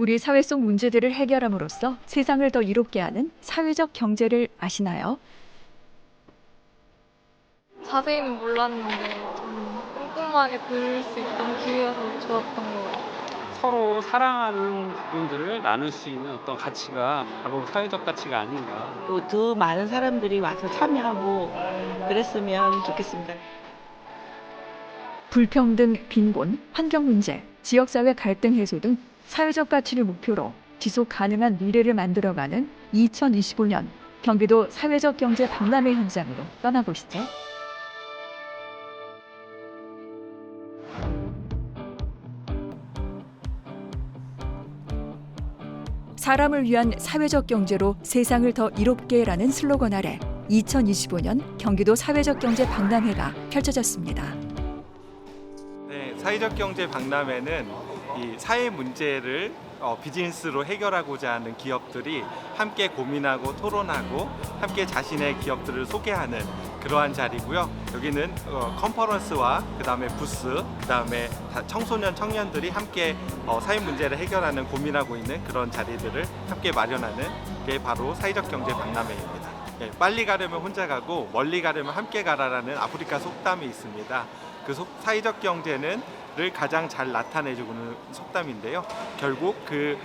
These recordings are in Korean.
우리 사회 속 문제들을 해결함으로써 세상을 더 이롭게 하는 사회적 경제를 아시나요? 자세히는 몰랐는데 좀 꼼꼼하게 들을 수 있던 기회여서 좋았던 것 같아요. 서로 사랑하는 분들을 나눌 수 있는 어떤 가치가 바로 사회적 가치가 아닌가. 또 더 많은 사람들이 와서 참여하고 그랬으면 좋겠습니다. 불평등, 빈곤, 환경 문제, 지역사회 갈등 해소 등 사회적 가치를 목표로 지속 가능한 미래를 만들어가는 2025년 경기도 사회적 경제 박람회 현장으로 떠나보시죠. 사람을 위한 사회적 경제로 세상을 더 이롭게라는 슬로건 아래 2025년 경기도 사회적 경제 박람회가 펼쳐졌습니다. 네, 사회적 경제 박람회는 이 사회 문제를 비즈니스로 해결하고자 하는 기업들이 함께 고민하고 토론하고 함께 자신의 기업들을 소개하는 그러한 자리고요. 여기는 컨퍼런스와 그다음에 부스, 그다음에 청소년 청년들이 함께 사회 문제를 해결하는 고민하고 있는 그런 자리들을 함께 마련하는 게 바로 사회적 경제 박람회입니다. 네, 빨리 가려면 혼자 가고 멀리 가려면 함께 가라라는 아프리카 속담이 있습니다. 그 사회적 경제를 가장 잘 나타내주는 속담인데요. 결국 그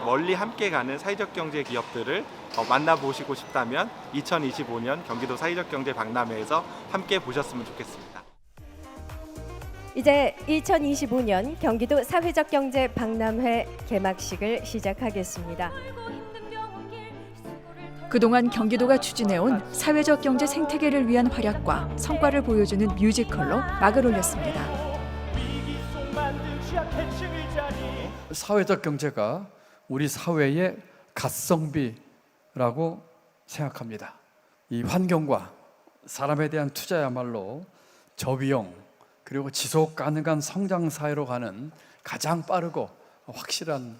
멀리 함께 가는 사회적 경제 기업들을 만나보시고 싶다면 2025년 경기도 사회적 경제 박람회에서 함께 보셨으면 좋겠습니다. 이제 2025년 경기도 사회적 경제 박람회 개막식을 시작하겠습니다. 그동안 경기도가 추진해온 사회적 경제 생태계를 위한 활약과 성과를 보여주는 뮤지컬로 막을 올렸습니다. 사회적 경제가 우리 사회의 가성비라고 생각합니다. 이 환경과 사람에 대한 투자야말로 저비용 그리고 지속 가능한 성장 사회로 가는 가장 빠르고 확실한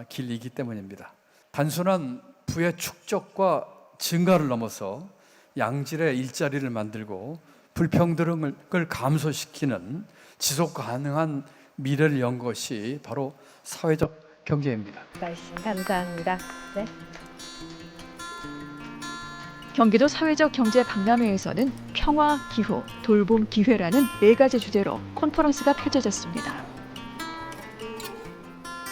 길이기 때문입니다. 단순한 부의 축적과 증가를 넘어서 양질의 일자리를 만들고 불평등을 감소시키는 지속 가능한 미래를 연 것이 바로 사회적 경제입니다. 말씀 감사합니다. 네. 경기도 사회적 경제 박람회에서는 평화, 기후, 돌봄, 기회라는 4가지 주제로 컨퍼런스가 펼쳐졌습니다.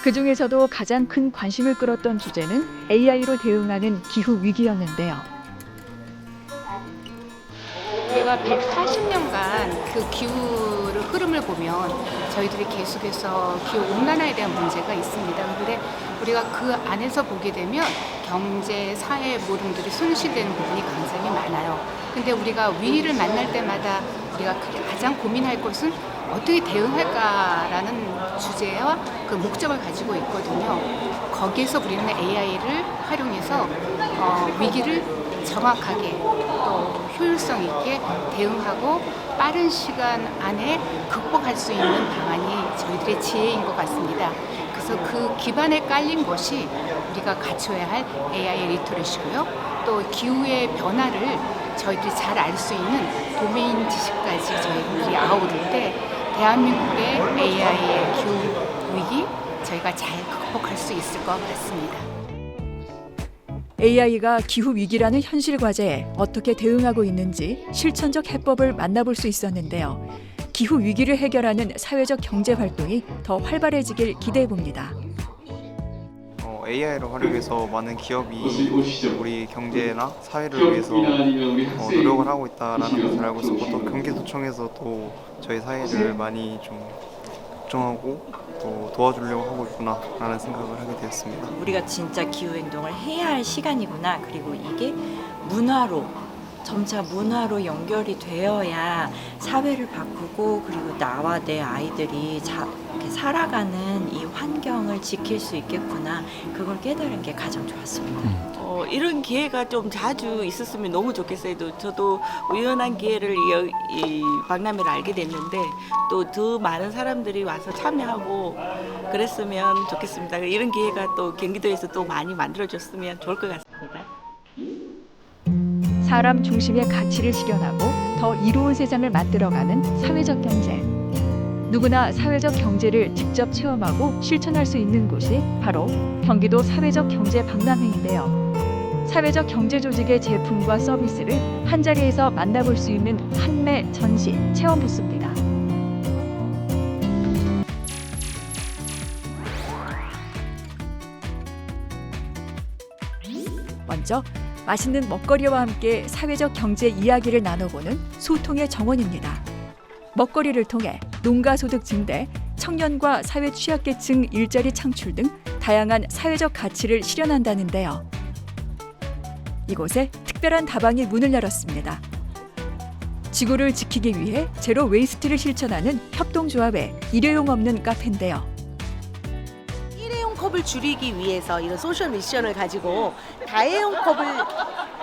그 중에서도 가장 큰 관심을 끌었던 주제는 AI로 대응하는 기후 위기였는데요. 우리가 140년간 그 기후의 흐름을 보면 저희들이 계속해서 기후 온난화에 대한 문제가 있습니다. 그런데 우리가 그 안에서 보게 되면 경제, 사회 모름들이 손실되는 부분이 굉장히 많아요. 근데 우리가 위기를 만날 때마다 우리가 가장 고민할 것은 어떻게 대응할까라는 주제와 그 목적을 가지고 있거든요. 거기에서 우리는 AI를 활용해서 위기를 정확하게 또 효율성 있게 대응하고 빠른 시간 안에 극복할 수 있는 방안이 저희들의 지혜인 것 같습니다. 그래서 그 기반에 깔린 것이 우리가 갖춰야 할 AI 리터러시고요. 또 기후의 변화를 저희들이 잘 알 수 있는 도메인 지식까지 저희들이 아우를 때 대한민국의 AI의 기후 위기 저희가 잘 극복할 수 있을 것 같습니다. AI가 기후 위기라는 현실 과제에 어떻게 대응하고 있는지 실천적 해법을 만나볼 수 있었는데요. 기후 위기를 해결하는 사회적 경제 활동이 더 활발해지길 기대해 봅니다. AI를 활용해서 많은 기업이 우리 경제나 사회를 위해서 노력을 하고 있다는 것을 알고 있었고 또 경기도청에서도 저희 사회를 많이 좀 걱정하고 또 도와주려고 하고 있구나라는 생각을 하게 되었습니다. 우리가 진짜 기후행동을 해야 할 시간이구나. 그리고 이게 점차 문화로 연결이 되어야 사회를 바꾸고 그리고 나와 내 아이들이 이렇게 살아가는 이 환경을 지킬 수 있겠구나. 그걸 깨달은 게 가장 좋았습니다. 이런 기회가 좀 자주 있었으면 너무 좋겠어요. 저도 우연한 기회를 이 박람회를 알게 됐는데 또 더 많은 사람들이 와서 참여하고 그랬으면 좋겠습니다. 이런 기회가 또 경기도에서 또 많이 만들어졌으면 좋을 것 같습니다. 사람 중심의 가치를 실현하고 더 이로운 세상을 만들어가는 사회적 경제. 누구나 사회적 경제를 직접 체험하고 실천할 수 있는 곳이 바로 경기도 사회적 경제 박람회인데요. 사회적 경제 조직의 제품과 서비스를 한 자리에서 만나볼 수 있는 판매, 전시, 체험 부스입니다. 먼저 맛있는 먹거리와 함께 사회적 경제 이야기를 나눠보는 소통의 정원입니다. 먹거리를 통해 농가 소득 증대, 청년과 사회 취약계층 일자리 창출 등 다양한 사회적 가치를 실현한다는데요. 이곳에 특별한 다방이 문을 열었습니다. 지구를 지키기 위해 제로 웨이스트를 실천하는 협동조합의 일회용 없는 카페인데요. 일회용 컵을 줄이기 위해서 이런 소셜 미션을 가지고 다회용 컵을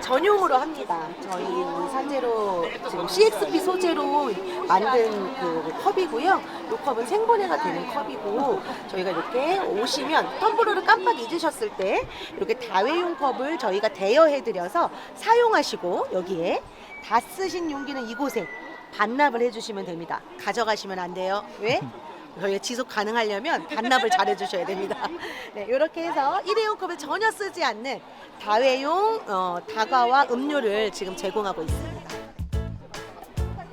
전용으로 합니다. 저희 산재로 지금 CXP 소재로 만든 그 컵이고요. 이 컵은 생분해가 되는 컵이고 저희가 이렇게 오시면 텀블러를 깜빡 잊으셨을 때 이렇게 다회용 컵을 저희가 대여해드려서 사용하시고 여기에 다 쓰신 용기는 이곳에 반납을 해주시면 됩니다. 가져가시면 안 돼요. 왜? 저희가 지속 가능하려면 반납을 잘 해주셔야 됩니다. 네, 이렇게 해서 일회용 컵을 전혀 쓰지 않는 다회용 다과와 음료를 지금 제공하고 있습니다.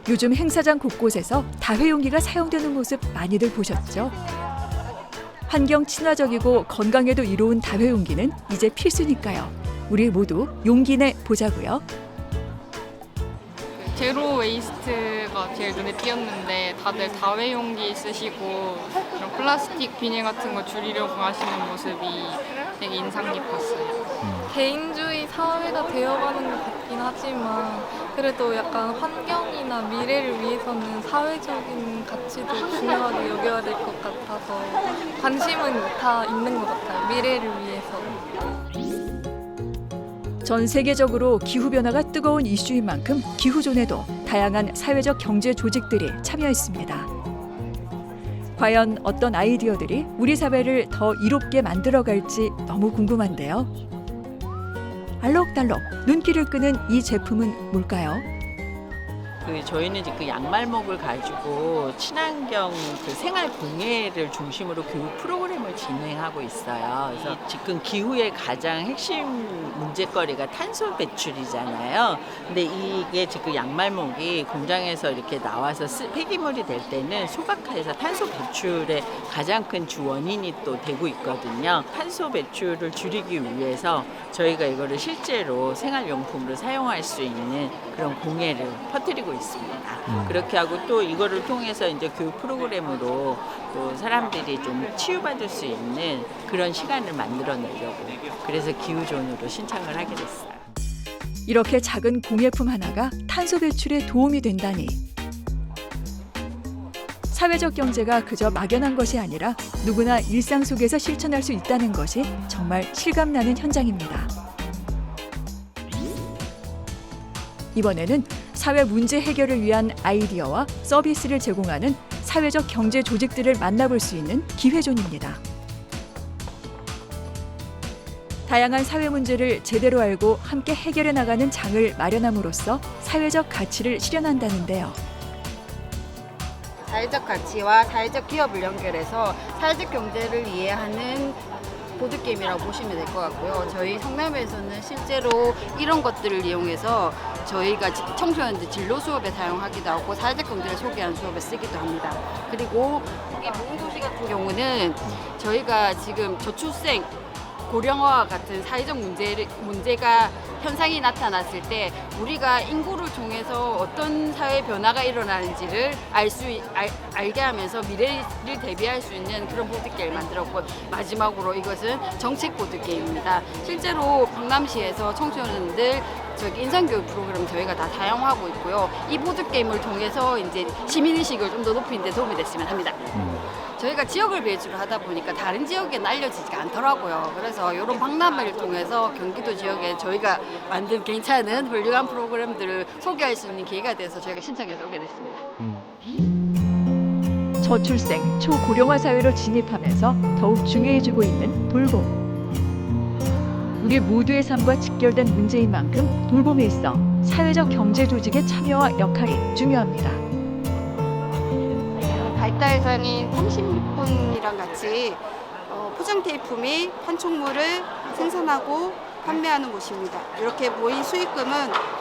요즘 행사장 곳곳에서 다회용기가 사용되는 모습 많이들 보셨죠? 환경 친화적이고 건강에도 이로운 다회용기는 이제 필수니까요. 우리 모두 용기 내 보자고요. 제로 웨이스트가 제일 눈에 띄었는데 다들 다회용기 쓰시고 이런 플라스틱 비닐 같은 거 줄이려고 하시는 모습이 되게 인상 깊었어요. 개인주의 사회가 되어가는 것 같긴 하지만 그래도 약간 환경이나 미래를 위해서는 사회적인 가치도 중요하게 여겨야 될 것 같아서 관심은 다 있는 것 같아요. 미래를 위해서. 전 세계적으로 기후변화가 뜨거운 이슈인 만큼 기후존에도 다양한 사회적 경제 조직들이 참여했습니다. 과연 어떤 아이디어들이 우리 사회를 더 이롭게 만들어갈지 너무 궁금한데요. 알록달록 눈길을 끄는 이 제품은 뭘까요? 저희는 이제 그 양말목을 가지고 친환경 그 생활 공예를 중심으로 교육 프로그램을 진행하고 있어요. 그래서 지금 기후의 가장 핵심 문제거리가 탄소 배출이잖아요. 근데 이게 지금 양말목이 공장에서 이렇게 나와서 폐기물이 될 때는 소각해서 탄소 배출의 가장 큰 주 원인이 또 되고 있거든요. 탄소 배출을 줄이기 위해서 저희가 이거를 실제로 생활용품으로 사용할 수 있는 그런 공예를 퍼뜨리고 있습니다. 그렇게 하고 또 이거를 통해서 이제 교육 프로그램으로 또 사람들이 좀 치유받을 수 있는 그런 시간을 만들어내려고 그래서 기후존으로 신청을 하게 됐어요. 이렇게 작은 공예품 하나가 탄소 배출에 도움이 된다니. 사회적 경제가 그저 막연한 것이 아니라 누구나 일상 속에서 실천할 수 있다는 것이 정말 실감나는 현장입니다. 이번에는 사회 문제 해결을 위한 아이디어와 서비스를 제공하는 사회적 경제 조직들을 만나볼 수 있는 기회존입니다. 다양한 사회 문제를 제대로 알고 함께 해결해 나가는 장을 마련함으로써 사회적 가치를 실현한다는데요. 사회적 가치와 사회적 기업을 연결해서 사회적 경제를 이해하는 보드게임이라고 보시면 될 것 같고요. 저희 성남에서는 실제로 이런 것들을 이용해서 저희가 청소년들 진로 수업에 사용하기도 하고 사회적 경제를 소개하는 수업에 쓰기도 합니다. 그리고 여기 모금도시 같은 경우는 저희가 지금 저출생 고령화와 같은 사회적 문제가 현상이 나타났을 때 우리가 인구를 통해서 어떤 사회 변화가 일어나는지를 알게 하면서 미래를 대비할 수 있는 그런 보드게임을 만들었고 마지막으로 이것은 정책 보드게임입니다. 실제로 강남시에서 청소년들 인성교육 프로그램 저희가 다 사용하고 있고요. 이 보드게임을 통해서 이제 시민의식을 좀 더 높이는 데 도움이 됐으면 합니다. 저희가 지역을 배주를 하다 보니까 다른 지역에는 알려지지가 않더라고요. 그래서 이런 박람회를 통해서 경기도 지역에 저희가 만든 괜찮은 훌륭한 프로그램들을 소개할 수 있는 기회가 돼서 저희가 신청해서 오게 됐습니다. 저출생, 초고령화 사회로 진입하면서 더욱 중요해지고 있는 돌봄. 우리 모두의 삶과 직결된 문제인 만큼 돌봄에 있어 사회적 경제 조직의 참여와 역할이 중요합니다. 발달장애인 30분이랑 같이 포장 테이프 및 판촉물을 생산하고 판매하는 곳입니다. 이렇게 모인 수익금은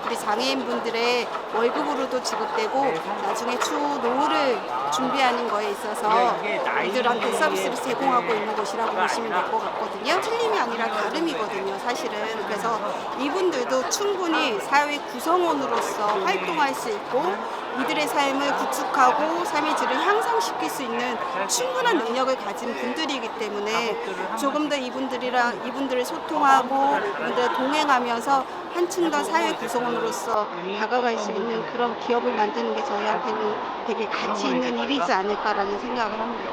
우리 장애인분들의 월급으로도 지급되고 나중에 추후 노후를 준비하는 거에 있어서 이들한테 서비스를 제공하고 있는 곳이라고 보시면 될 것 같거든요. 틀림이 아니라 다름이거든요, 사실은. 그래서 이분들도 충분히 사회 구성원으로서 활동할 수 있고 이들의 삶을 구축하고 삶의 질을 향상시킬 수 있는 충분한 능력을 가진 분들이기 때문에 조금 더 이분들을 소통하고 이분들 동행하면서 한층 더 사회 구성원으로서 다가갈 수 있는 그런 기업을 만드는 게 저희한테는 되게 가치 있는 일이지 않을까라는 생각을 합니다.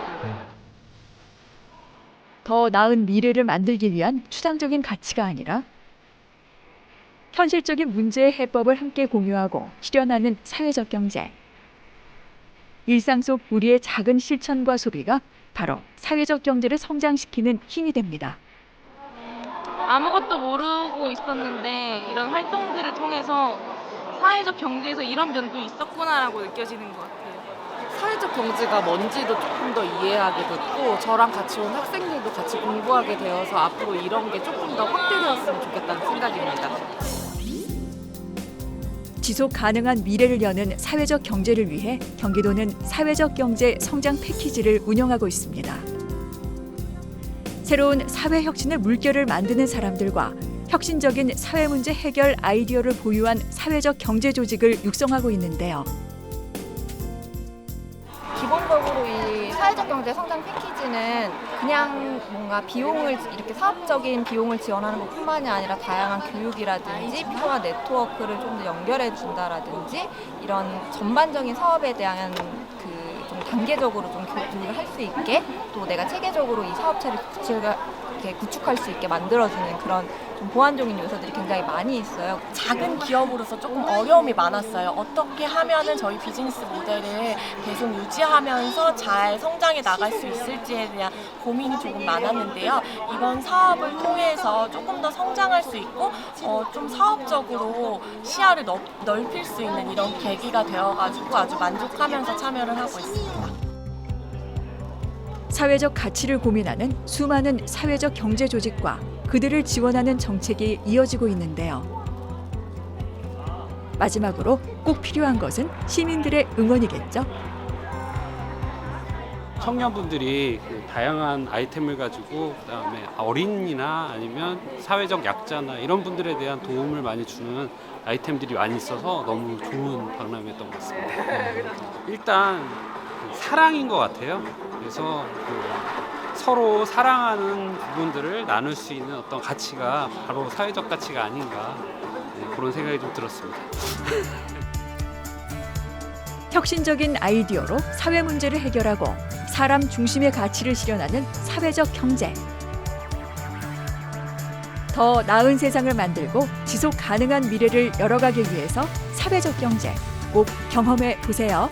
더 나은 미래를 만들기 위한 추상적인 가치가 아니라 현실적인 문제의 해법을 함께 공유하고 실현하는 사회적 경제. 일상 속 우리의 작은 실천과 소비가 바로 사회적 경제를 성장시키는 힘이 됩니다. 아무것도 모르고 있었는데 이런 활동들을 통해서 사회적 경제에서 이런 면도 있었구나라고 느껴지는 것 같아요. 사회적 경제가 뭔지도 조금 더 이해하게 됐고 저랑 같이 온 학생들도 같이 공부하게 되어서 앞으로 이런 게 조금 더 확대되었으면 좋겠다는 생각입니다. 지속 가능한 미래를 여는 사회적 경제를 위해 경기도는 사회적 경제 성장 패키지를 운영하고 있습니다. 새로운 사회 혁신의 물결을 만드는 사람들과 혁신적인 사회 문제 해결 아이디어를 보유한 사회적 경제 조직을 육성하고 있는데요. 기본적으로 이 사회적 경제 성장 패키지는 그냥 뭔가 비용을 이렇게 사업적인 비용을 지원하는 것뿐만이 아니라 다양한 교육이라든지 필요한 네트워크를 좀 더 연결해 준다라든지 이런 전반적인 사업에 대한 좀 단계적으로 좀 교육을 할 수 있게 또 내가 체계적으로 이 사업체를 구축할 수 있게 만들어주는 그런 좀 보완적인 요소들이 굉장히 많이 있어요. 작은 기업으로서 조금 어려움이 많았어요. 어떻게 하면은 저희 비즈니스 모델을 계속 유지하면서 잘 성장해 나갈 수 있을지에 대한 고민이 조금 많았는데요. 이번 사업을 통해서 조금 더 성장할 수 있고 좀 사업적으로 시야를 넓힐 수 있는 이런 계기가 되어가지고 아주 만족하면서 참여를 하고 있습니다. 사회적 가치를 고민하는 수많은 사회적 경제 조직과 그들을 지원하는 정책이 이어지고 있는데요. 마지막으로 꼭 필요한 것은 시민들의 응원이겠죠. 청년분들이 다양한 아이템을 가지고 그다음에 어린이나 아니면 사회적 약자나 이런 분들에 대한 도움을 많이 주는 아이템들이 많이 있어서 너무 좋은 박람회였던 것 같습니다. 일단 사랑인 것 같아요. 그래서 서로 사랑하는 부분들을 나눌 수 있는 어떤 가치가 바로 사회적 가치가 아닌가 그런 생각이 좀 들었습니다. 혁신적인 아이디어로 사회 문제를 해결하고 사람 중심의 가치를 실현하는 사회적 경제. 더 나은 세상을 만들고 지속 가능한 미래를 열어가기 위해서 사회적 경제 꼭 경험해 보세요.